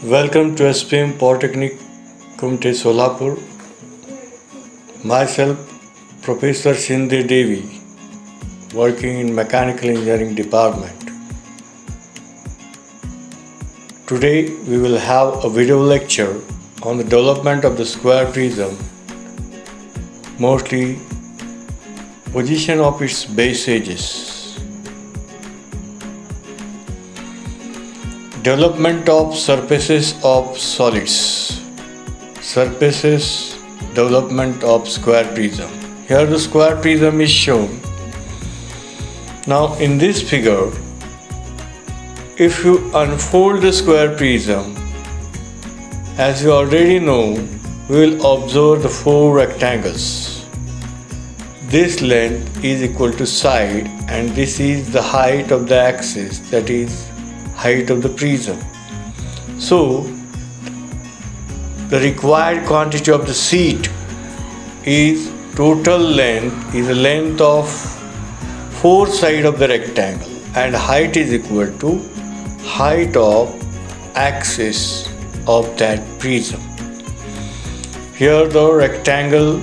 Welcome to SPM Polytechnic Kumte Solapur. Myself, Professor Shinde Devi, working in Mechanical Engineering Department. Today we will have a video lecture on the development of the square prism, mostly position of its base edges. Development of surfaces of solids. Surfaces development of square prism. Here the square prism is shown. Now in this figure, if you unfold the square prism, as you already know, we will observe the four rectangles. This length is equal to side and this is the height of the axis, that is height of the prism. So the required quantity of the sheet is total length is the length of four sides of the rectangle and height is equal to height of axis of that prism. Here the rectangle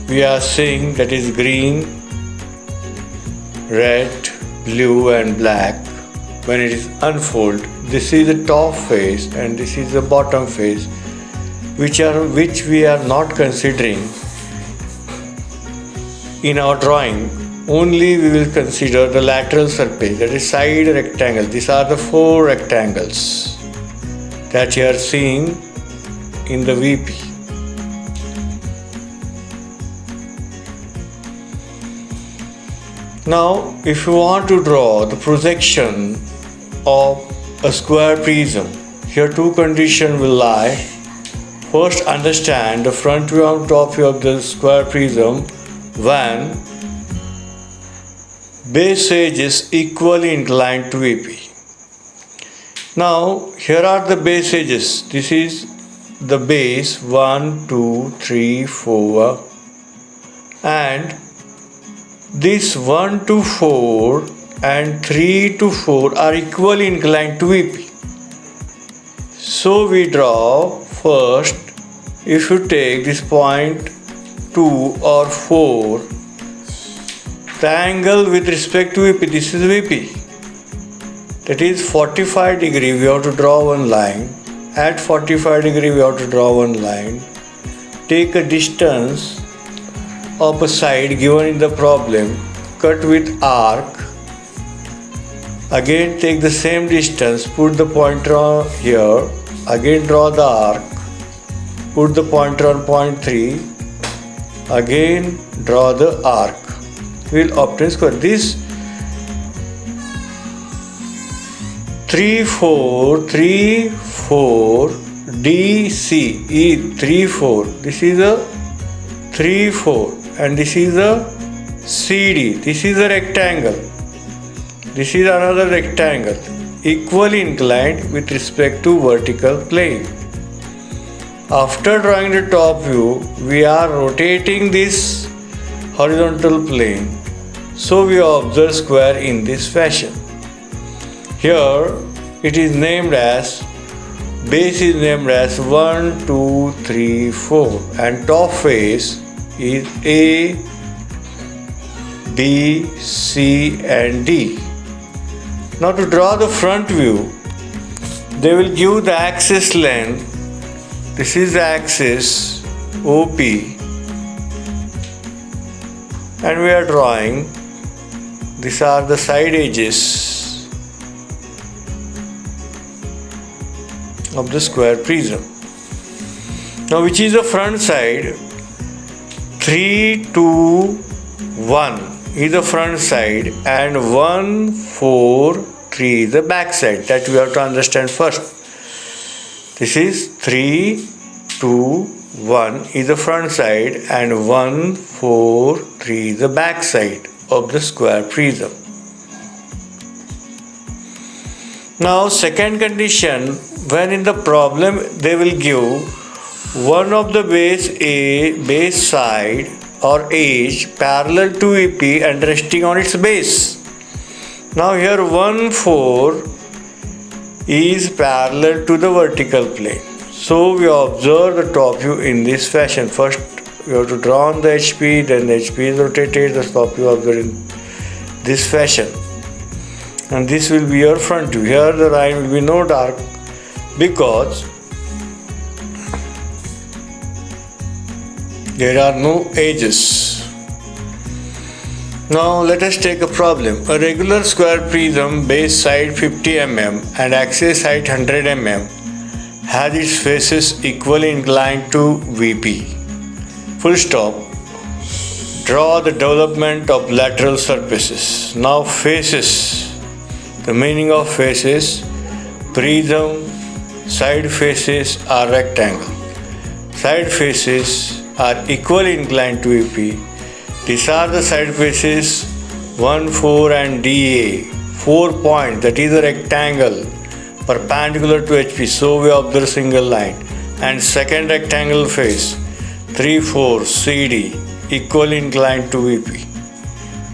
we are seeing, that is green, red, blue and black. When it is unfolded, this is the top face and this is the bottom face, which we are not considering in our drawing. Only we will consider the lateral surface, that is side rectangle. These are the four rectangles that you are seeing in the VP. Now, if you want to draw the projection of a square prism, here two conditions will lie. First, understand the front view and top view of the square prism when base edge is equally inclined to VP. Now, here are the base edges. This is the base 1, 2, 3, 4 and this 1 to 4 and 3 to 4 are equally inclined to VP. So we draw first, if you take this point 2 or 4, the angle with respect to VP, this is VP. That is 45 degree, we have to draw one line. At 45 degree, we have to draw one line. Take a distance of a side given in the problem, cut with arc. Again take the same distance, put the pointer here, again draw the arc, put the pointer on point 3, again draw the arc. We will obtain square. This 3, 4 DC is 3, 4. This is a 3, 4 and this is a CD. This is a rectangle. This is another rectangle, equally inclined with respect to vertical plane. After drawing the top view, we are rotating this horizontal plane. So we observe square in this fashion. Here it is named as, base is named as 1, 2, 3, 4 and top face is A, B, C and D. Now to draw the front view, they will give the axis length. This is the axis OP and we are drawing. These are the side edges of the square prism. Now which is the front side? 3, 2, 1 is the front side and 1, 4, 3 is the back side. That we have to understand first. This is 3, 2, 1 is the front side and 1, 4, 3 is the back side of the square prism. Now second condition, when in the problem they will give one of the base side or edge parallel to VP and resting on its base. Now here 1, 4 is parallel to the vertical plane. So we observe the top view in this fashion. First we have to draw on the HP, then the HP is rotated, the top view observed in this fashion. And this will be your front view. Here the line will be no dark because there are no edges. Now let us take a problem. A regular square prism, base side 50 mm and axis height 100 mm has its faces equally inclined to VP. Full stop. Draw the development of lateral surfaces. Now faces. The meaning of faces: prism side faces are rectangle. Side faces are equally inclined to VP. These are the side faces 1, 4 and DA. 4 points, that is a rectangle perpendicular to HP. So we observe single line. And second rectangle face 3, 4 CD equally inclined to VP.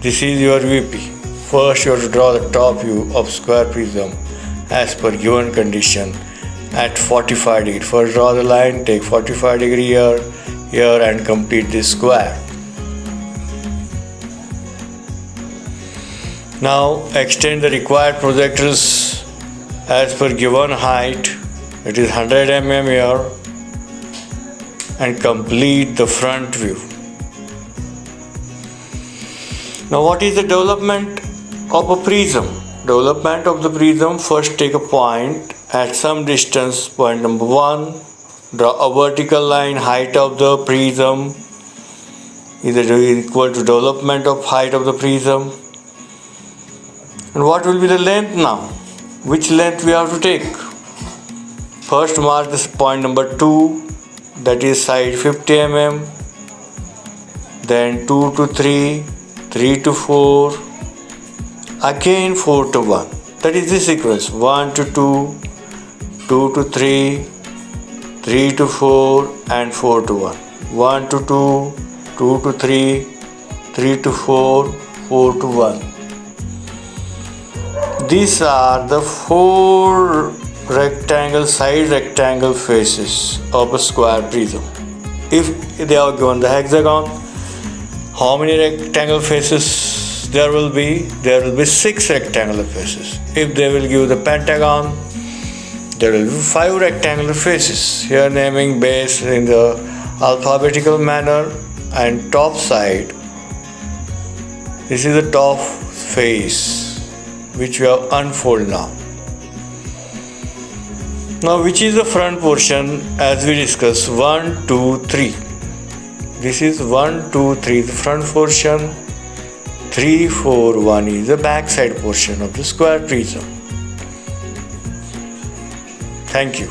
This is your VP. First you have to draw the top view of square prism as per given condition at 45 degree. First draw the line, take 45 degree here and complete this square. Now extend the required projectors as per given height, it is 100 mm here, and complete the front view. Now what is the development of a prism? Development of the prism: first take a point at some distance, point number 1, draw a vertical line, height of the prism is equal to development of height of the prism. And what will be the length now? Which length we have to take? First mark this point number 2, that is side 50 mm, then 2 to 3, 3 to 4, again 4 to 1. That is the sequence: 1 to 2, 2 to 3, 3 to 4 and 4 to 1. 1 to 2, 2 to 3, 3 to 4, 4 to 1. These are the 4 side rectangle faces of a square prism. If they are given the hexagon, how many rectangle faces there will be? There will be 6 rectangular faces. If they will give the pentagon, there will be 5 rectangular faces. Here naming base in the alphabetical manner and top side. This is the top face which we have unfold now. Now which is the front portion? As we discussed, 1, 2, 3. This is 1, 2, 3 the front portion. 3, 4, 1 is the back side portion of the square prism. Thank you.